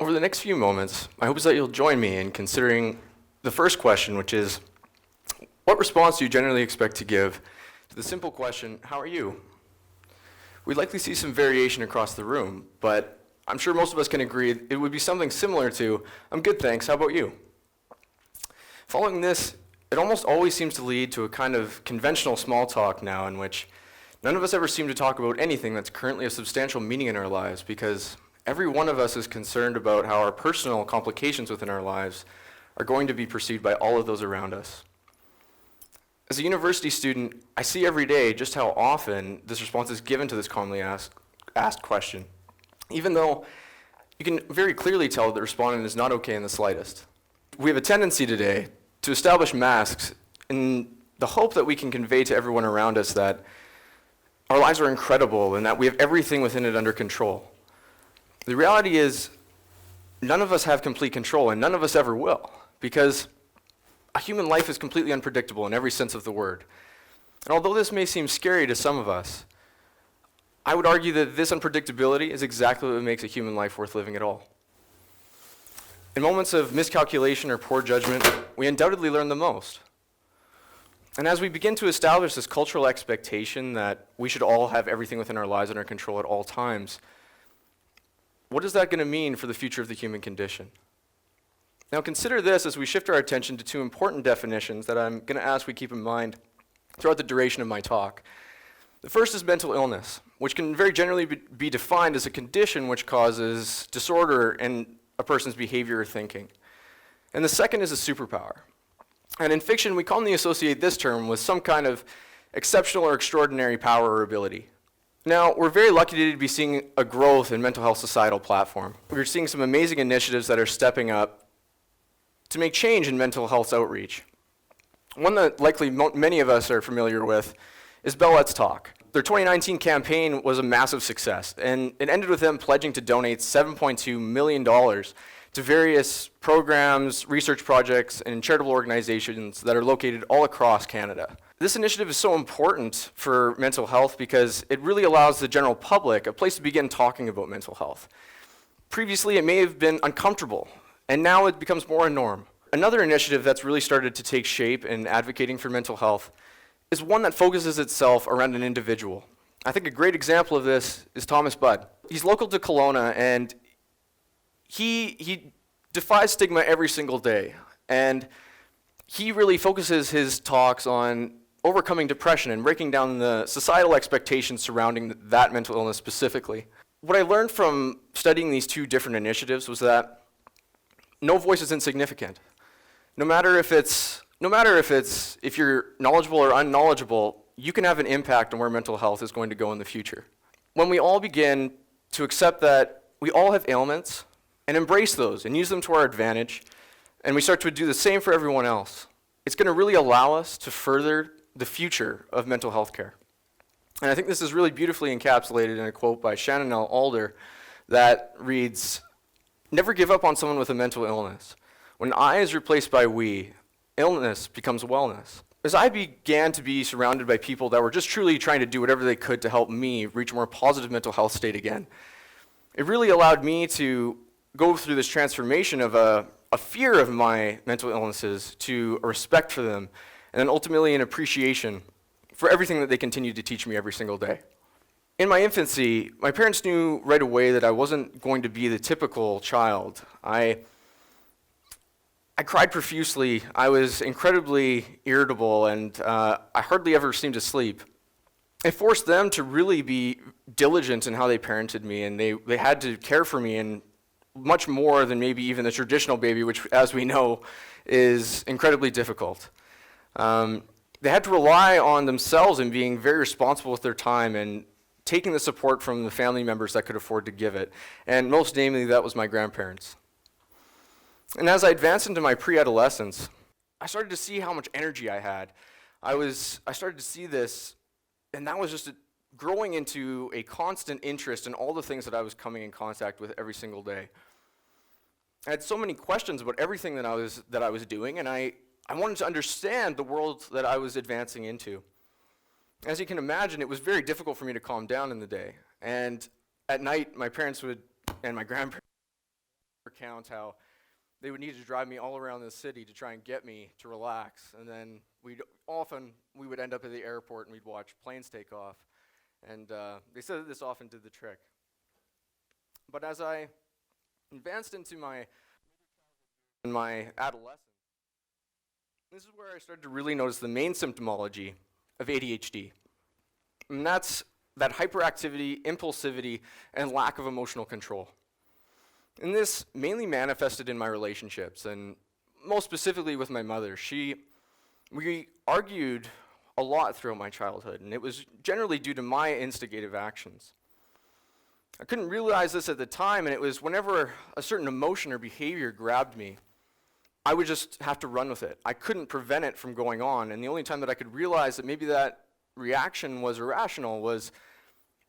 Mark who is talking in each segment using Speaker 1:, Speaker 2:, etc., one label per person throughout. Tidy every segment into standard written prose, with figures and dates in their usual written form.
Speaker 1: Over the next few moments, my hope is that you'll join me in considering the first question, which is, what response do you generally expect to give to the simple question, how are you? We'd likely see some variation across the room, but I'm sure most of us can agree it would be something similar to, I'm good, thanks, how about you? Following this, it almost always seems to lead to a kind of conventional small talk now in which none of us ever seem to talk about anything that's currently of substantial meaning in our lives because every one of us is concerned about how our personal complications within our lives are going to be perceived by all of those around us. As a university student, I see every day just how often this response is given to this commonly asked question, even though you can very clearly tell that the respondent is not okay in the slightest. We have a tendency today to establish masks in the hope that we can convey to everyone around us that our lives are incredible and that we have everything within it under control. The reality is, none of us have complete control, and none of us ever will, because a human life is completely unpredictable in every sense of the word. And although this may seem scary to some of us, I would argue that this unpredictability is exactly what makes a human life worth living at all. In moments of miscalculation or poor judgment, we undoubtedly learn the most. And as we begin to establish this cultural expectation that we should all have everything within our lives under control at all times, what is that going to mean for the future of the human condition? Now consider this as we shift our attention to two important definitions that I'm going to ask we keep in mind throughout the duration of my talk. The first is mental illness, which can very generally be defined as a condition which causes disorder in a person's behavior or thinking. And the second is a superpower. And in fiction, we commonly associate this term with some kind of exceptional or extraordinary power or ability. Now, we're very lucky to be seeing a growth in mental health societal platform. We're seeing some amazing initiatives that are stepping up to make change in mental health outreach. One that likely many of us are familiar with is Bell Let's Talk. Their 2019 campaign was a massive success, and it ended with them pledging to donate $7.2 million to various programs, research projects, and charitable organizations that are located all across Canada. This initiative is so important for mental health because it really allows the general public a place to begin talking about mental health. Previously, it may have been uncomfortable, and now it becomes more a norm. Another initiative that's really started to take shape in advocating for mental health is one that focuses itself around an individual. I think a great example of this is Thomas Budd. He's local to Kelowna, and he defies stigma every single day. And he really focuses his talks on overcoming depression and breaking down the societal expectations surrounding that mental illness specifically. What I learned from studying these two different initiatives was that no voice is insignificant. No matter if you're knowledgeable or unknowledgeable, you can have an impact on where mental health is going to go in the future. When we all begin to accept that we all have ailments and embrace those and use them to our advantage, and we start to do the same for everyone else, it's going to really allow us to further the future of mental health care. And I think this is really beautifully encapsulated in a quote by Shannon L. Alder that reads, "Never give up on someone with a mental illness. When I is replaced by we, illness becomes wellness." As I began to be surrounded by people that were just truly trying to do whatever they could to help me reach a more positive mental health state again, it really allowed me to go through this transformation of a fear of my mental illnesses to a respect for them, and then ultimately an appreciation for everything that they continue to teach me every single day. In my infancy, my parents knew right away that I wasn't going to be the typical child. I cried profusely, I was incredibly irritable, and I hardly ever seemed to sleep. It forced them to really be diligent in how they parented me, and they had to care for me in much more than maybe even the traditional baby, which, as we know, is incredibly difficult. They had to rely on themselves in being very responsible with their time and taking the support from the family members that could afford to give it, and most namely, that was my grandparents. And as I advanced into my pre-adolescence, I started to see how much energy I had. I started to see this, and that was just growing into a constant interest in all the things that I was coming in contact with every single day. I had so many questions about everything that I was doing, and I wanted to understand the world that I was advancing into. As you can imagine, it was very difficult for me to calm down in the day. And at night, my parents and my grandparents Recount how they would need to drive me all around the city to try and get me to relax, and then we would end up at the airport and we'd watch planes take off, and they said that this often did the trick. But as I advanced into my adolescence, this is where I started to really notice the main symptomology of ADHD, and that's that hyperactivity, impulsivity, and lack of emotional control. And this mainly manifested in my relationships, and most specifically with my mother. We argued a lot throughout my childhood, and it was generally due to my instigative actions. I couldn't realize this at the time, and it was whenever a certain emotion or behavior grabbed me, I would just have to run with it. I couldn't prevent it from going on, and the only time that I could realize that maybe that reaction was irrational was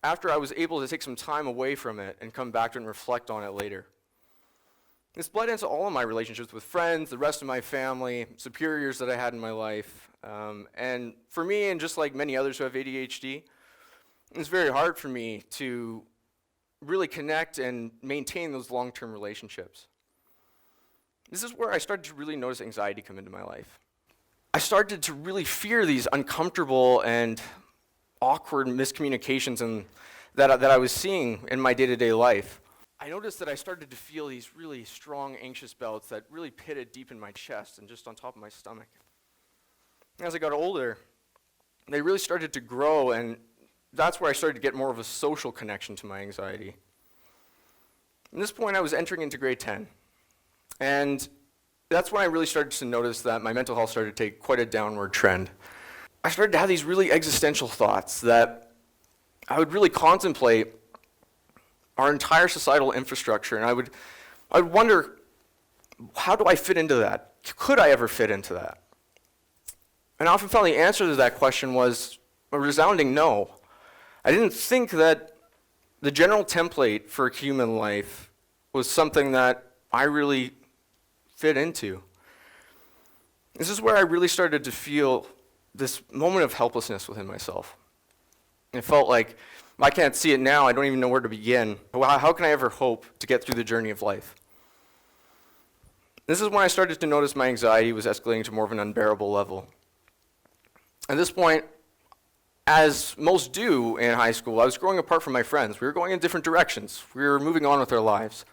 Speaker 1: after I was able to take some time away from it and come back to it and reflect on it later. This bled into all of my relationships with friends, the rest of my family, superiors that I had in my life. And for me, and just like many others who have ADHD, it's very hard for me to really connect and maintain those long-term relationships. This is where I started to really notice anxiety come into my life. I started to really fear these uncomfortable and awkward miscommunications that I was seeing in my day-to-day life. I noticed that I started to feel these really strong, anxious bouts that really pitted deep in my chest and just on top of my stomach. As I got older, they really started to grow, and that's where I started to get more of a social connection to my anxiety. At this point, I was entering into grade 10, and that's when I really started to notice that my mental health started to take quite a downward trend. I started to have these really existential thoughts that I would really contemplate our entire societal infrastructure, and I would wonder, how do I fit into that? Could I ever fit into that? And I often found the answer to that question was a resounding no. I didn't think that the general template for human life was something that I really fit into. This is where I really started to feel this moment of helplessness within myself. It felt like, I can't see it now, I don't even know where to begin. How can I ever hope to get through the journey of life? This is when I started to notice my anxiety was escalating to more of an unbearable level. At this point, as most do in high school, I was growing apart from my friends. We were going in different directions. We were moving on with our lives.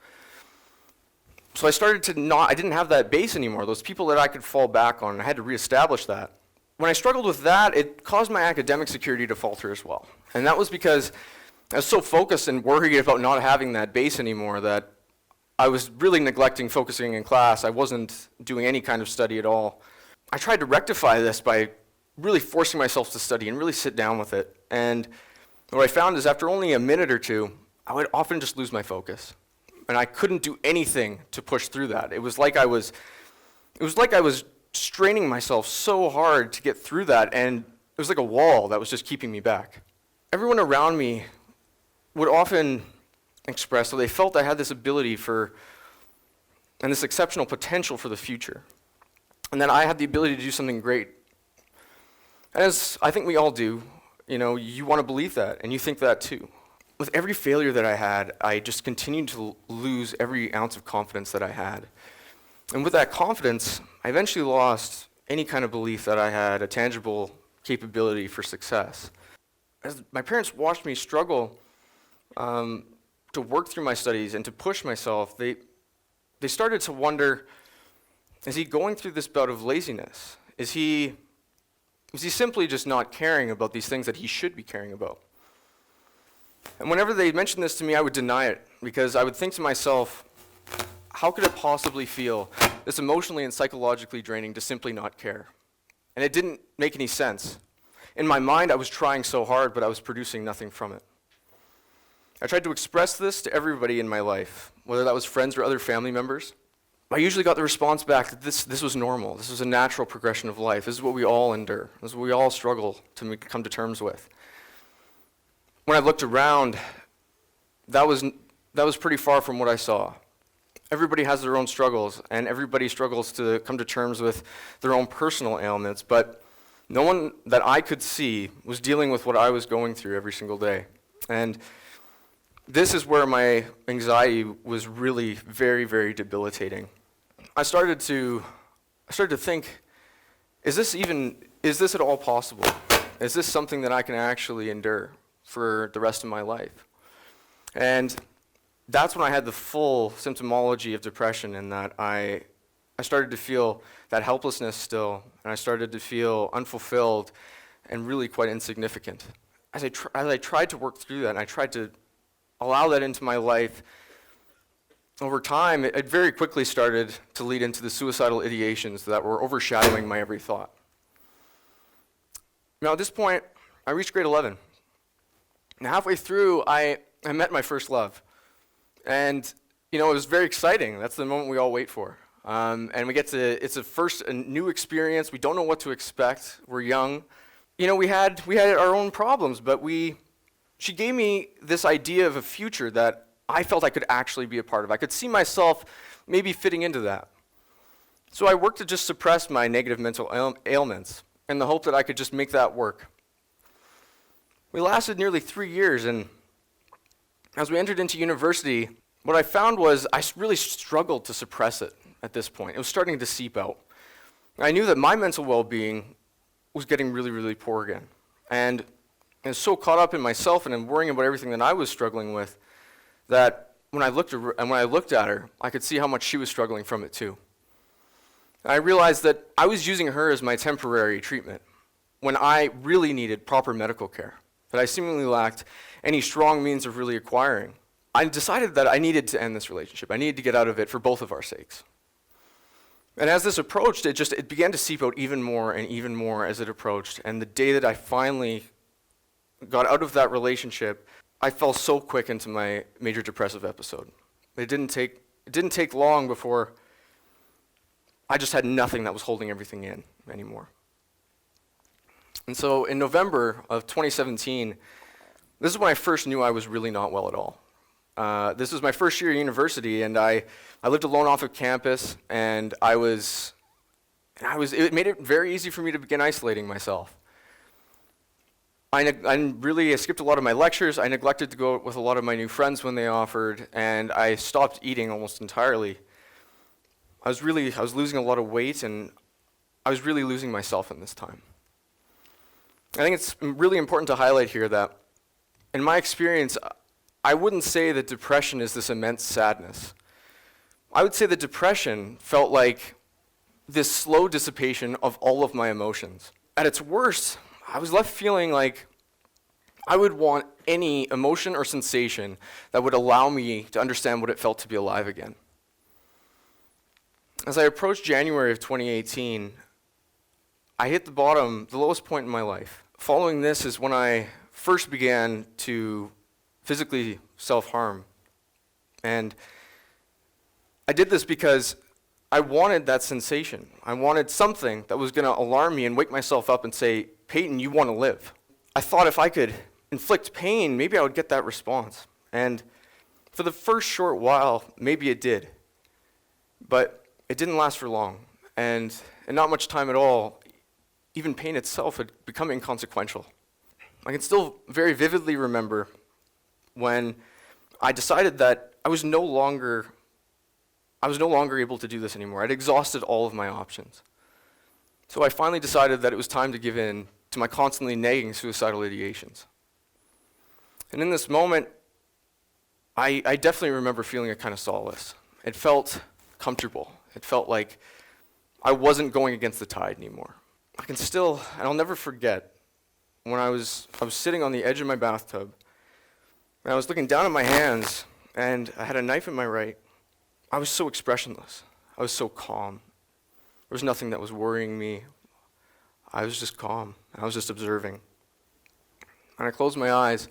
Speaker 1: So I started to I didn't have that base anymore, those people that I could fall back on. I had to reestablish that. When I struggled with that, it caused my academic security to falter as well. And that was because I was so focused and worried about not having that base anymore that I was really neglecting focusing in class. I wasn't doing any kind of study at all. I tried to rectify this by really forcing myself to study and really sit down with it. And what I found is after only a minute or two, I would often just lose my focus. And I couldn't do anything to push through that. It was like I was straining myself so hard to get through that, and it was like a wall that was just keeping me back. Everyone around me would often express that they felt I had this ability and this exceptional potential for the future, and that I had the ability to do something great. And as I think we all do, you want to believe that, and you think that too. With every failure that I had, I just continued to lose every ounce of confidence that I had. And with that confidence, I eventually lost any kind of belief that I had a tangible capability for success. As my parents watched me struggle to work through my studies and to push myself, they started to wonder, is he going through this bout of laziness? Is he simply just not caring about these things that he should be caring about? And whenever they mentioned this to me, I would deny it, because I would think to myself, how could it possibly feel this emotionally and psychologically draining to simply not care? And it didn't make any sense. In my mind, I was trying so hard, but I was producing nothing from it. I tried to express this to everybody in my life, whether that was friends or other family members. I usually got the response back that this was normal. This was a natural progression of life. This is what we all endure. This is what we all struggle to come to terms with. When I looked around, that was pretty far from what I saw. Everybody has their own struggles, and everybody struggles to come to terms with their own personal ailments, but no one that I could see was dealing with what I was going through every single day. And this is where my anxiety was really very, very debilitating. I started to think, is this at all possible? Is this something that I can actually endure for the rest of my life? And that's when I had the full symptomology of depression, in that I started to feel that helplessness still, and I started to feel unfulfilled and really quite insignificant. As I tried to work through that, and I tried to allow that into my life, over time, it very quickly started to lead into the suicidal ideations that were overshadowing my every thought. Now, at this point, I reached grade 11. And halfway through, I met my first love. And, it was very exciting. That's the moment we all wait for. And it's a new experience. We don't know what to expect. We're young. We had our own problems, but she gave me this idea of a future that I felt I could actually be a part of. I could see myself maybe fitting into that. So I worked to just suppress my negative mental ailments in the hope that I could just make that work. We lasted nearly 3 years, and as we entered into university, what I found was I really struggled to suppress it at this point. It was starting to seep out. I knew that my mental well-being was getting really, really poor again. And I was so caught up in myself and in worrying about everything that I was struggling with that when I looked at her, I could see how much she was struggling from it too. And I realized that I was using her as my temporary treatment when I really needed proper medical care, that I seemingly lacked any strong means of really acquiring. I decided that I needed to end this relationship. I needed to get out of it for both of our sakes. And as this approached, it began to seep out even more and even more as it approached. And the day that I finally got out of that relationship, I fell so quick into my major depressive episode. It didn't take long before I just had nothing that was holding everything in anymore. And so in November of 2017, this is when I first knew I was really not well at all. This was my first year at university, and I lived alone off of campus, and it made it very easy for me to begin isolating myself. I skipped a lot of my lectures. I neglected to go out with a lot of my new friends when they offered, and I stopped eating almost entirely. I was losing a lot of weight, and I was really losing myself in this time. I think it's really important to highlight here that, in my experience, I wouldn't say that depression is this immense sadness. I would say that depression felt like this slow dissipation of all of my emotions. At its worst, I was left feeling like I would want any emotion or sensation that would allow me to understand what it felt to be alive again. As I approached January of 2018, I hit the lowest point in my life. Following this is when I first began to physically self-harm. And I did this because I wanted that sensation. I wanted something that was going to alarm me and wake myself up and say, Peyton, you want to live. I thought if I could inflict pain, maybe I would get that response. And for the first short while, maybe it did. But it didn't last for long. And in not much time at all, even pain itself had become inconsequential. I can still very vividly remember when I decided that I was no longer able to do this anymore. I'd exhausted all of my options. So I finally decided that it was time to give in to my constantly nagging suicidal ideations. And in this moment, I definitely remember feeling a kind of solace. It felt comfortable. It felt like I wasn't going against the tide anymore. And I'll never forget, when I was sitting on the edge of my bathtub, and I was looking down at my hands, and I had a knife in my right. I was so expressionless. I was so calm. There was nothing that was worrying me. I was just calm. I was just observing. And I closed my eyes,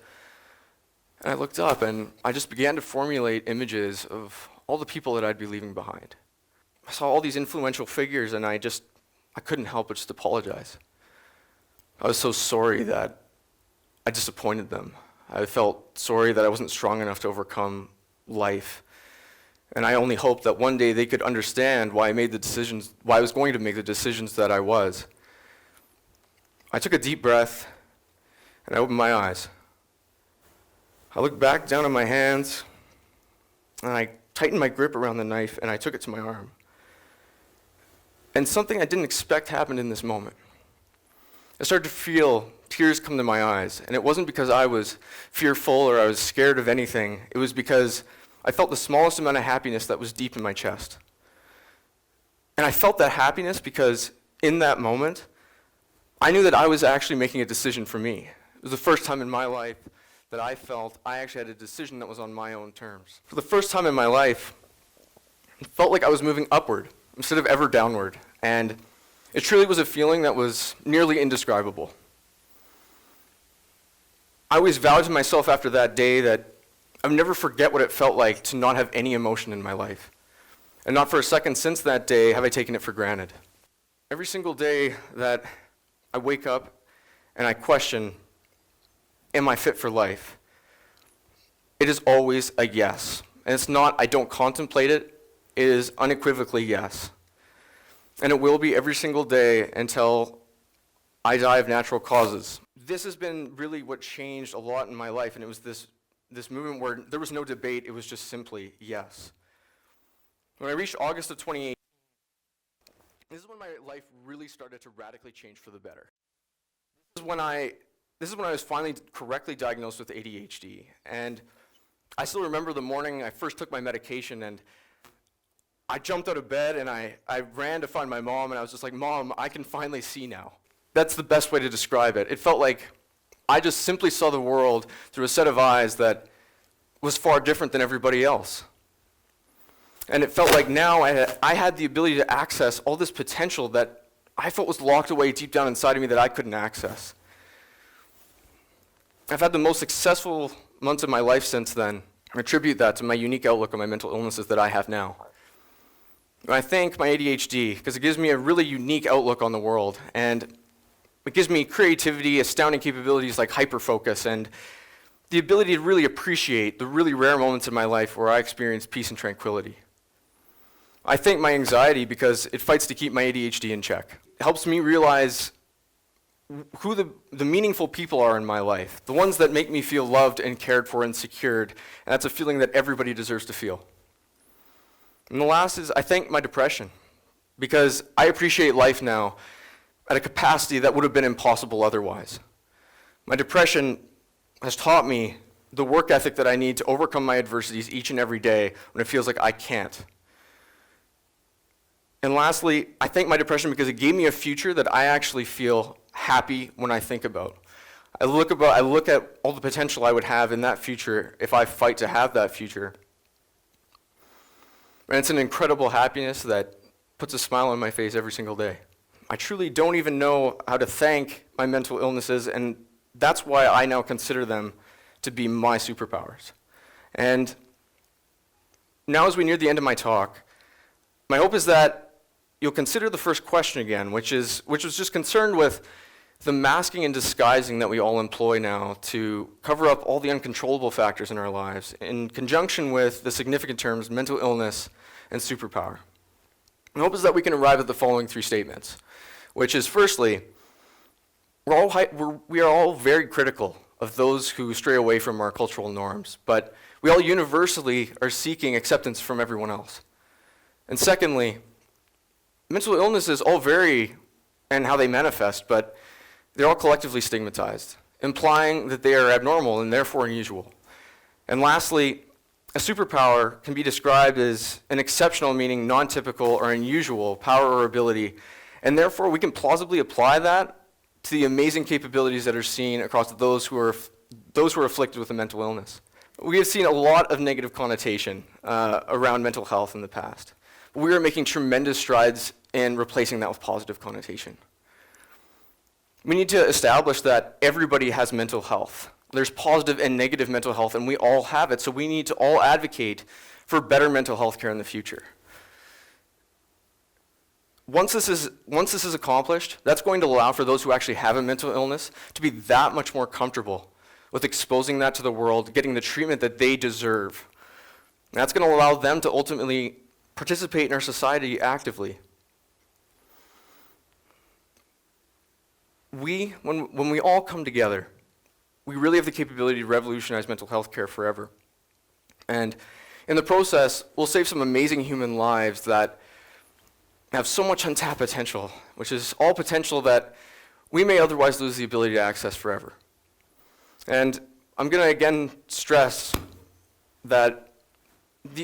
Speaker 1: and I looked up, and I just began to formulate images of all the people that I'd be leaving behind. I saw all these influential figures, and I couldn't help but just apologize. I was so sorry that I disappointed them. I felt sorry that I wasn't strong enough to overcome life. And I only hoped that one day they could understand why I was going to make the decisions that I was. I took a deep breath, and I opened my eyes. I looked back down at my hands, and I tightened my grip around the knife, and I took it to my arm. And something I didn't expect happened in this moment. I started to feel tears come to my eyes, and it wasn't because I was fearful or I was scared of anything. It was because I felt the smallest amount of happiness that was deep in my chest. And I felt that happiness because in that moment, I knew that I was actually making a decision for me. It was the first time in my life that I felt I actually had a decision that was on my own terms. For the first time in my life, it felt like I was moving upward instead of ever downward. And it truly was a feeling that was nearly indescribable. I always vowed to myself after that day that I would never forget what it felt like to not have any emotion in my life. And not for a second since that day have I taken it for granted. Every single day that I wake up and I question, am I fit for life? It is always a yes. And it's not, I don't contemplate it. It is unequivocally yes. And it will be every single day until I die of natural causes. This has been really what changed a lot in my life, and it was this movement where there was no debate, it was just simply yes. When I reached August of 2018, this is when my life really started to radically change for the better. This is when I was finally correctly diagnosed with ADHD, and I still remember the morning I first took my medication, and I jumped out of bed and I ran to find my mom, and I was just like, Mom, I can finally see now. That's the best way to describe it. It felt like I just simply saw the world through a set of eyes that was far different than everybody else. And it felt like now I had the ability to access all this potential that I felt was locked away deep down inside of me that I couldn't access. I've had the most successful months of my life since then. I attribute that to my unique outlook on my mental illnesses that I have now. I thank my ADHD because it gives me a really unique outlook on the world, and it gives me creativity, astounding capabilities like hyperfocus, and the ability to really appreciate the really rare moments in my life where I experience peace and tranquility. I thank my anxiety because it fights to keep my ADHD in check. It helps me realize who the meaningful people are in my life, the ones that make me feel loved and cared for and secured, and that's a feeling that everybody deserves to feel. And the last is I thank my depression because I appreciate life now at a capacity that would have been impossible otherwise. My depression has taught me the work ethic that I need to overcome my adversities each and every day when it feels like I can't. And lastly, I thank my depression because it gave me a future that I actually feel happy when I think about. I look at all the potential I would have in that future if I fight to have that future. And it's an incredible happiness that puts a smile on my face every single day. I truly don't even know how to thank my mental illnesses, and that's why I now consider them to be my superpowers. And now as we near the end of my talk, my hope is that you'll consider the first question again, which was just concerned with the masking and disguising that we all employ now to cover up all the uncontrollable factors in our lives, in conjunction with the significant terms mental illness and superpower. My hope is that we can arrive at the following three statements, which is firstly, we are all very critical of those who stray away from our cultural norms, but we all universally are seeking acceptance from everyone else. And secondly, mental illnesses all vary in how they manifest, but they're all collectively stigmatized, implying that they are abnormal and therefore unusual. And lastly, a superpower can be described as an exceptional, meaning non-typical or unusual power or ability, and therefore we can plausibly apply that to the amazing capabilities that are seen across those who are afflicted with a mental illness. We have seen a lot of negative connotation around mental health in the past. We are making tremendous strides in replacing that with positive connotation. We need to establish that everybody has mental health. There's positive and negative mental health, and we all have it, so we need to all advocate for better mental health care in the future. Once this is accomplished, that's going to allow for those who actually have a mental illness to be that much more comfortable with exposing that to the world, getting the treatment that they deserve. And that's going to allow them to ultimately participate in our society actively. When we all come together we really have the capability to revolutionize mental health care forever. And in the process, we'll save some amazing human lives that have so much untapped potential, which is all potential that we may otherwise lose the ability to access forever. And I'm going to again stress that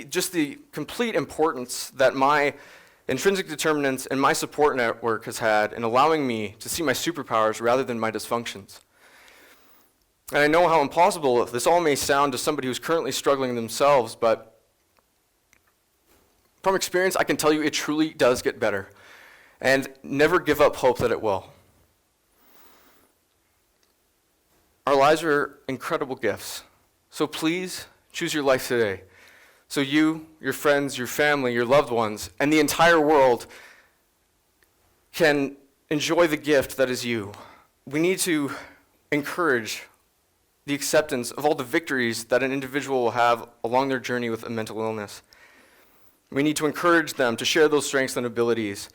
Speaker 1: just the complete importance that my intrinsic determinants and my support network has had in allowing me to see my superpowers rather than my dysfunctions. And I know how impossible this all may sound to somebody who's currently struggling themselves, but from experience, I can tell you it truly does get better. And never give up hope that it will. Our lives are incredible gifts. So please choose your life today. So you, your friends, your family, your loved ones, and the entire world can enjoy the gift that is you. We need to encourage the acceptance of all the victories that an individual will have along their journey with a mental illness. We need to encourage them to share those strengths and abilities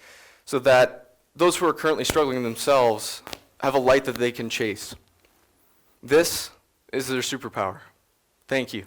Speaker 1: so that those who are currently struggling themselves have a light that they can chase. This is their superpower. Thank you.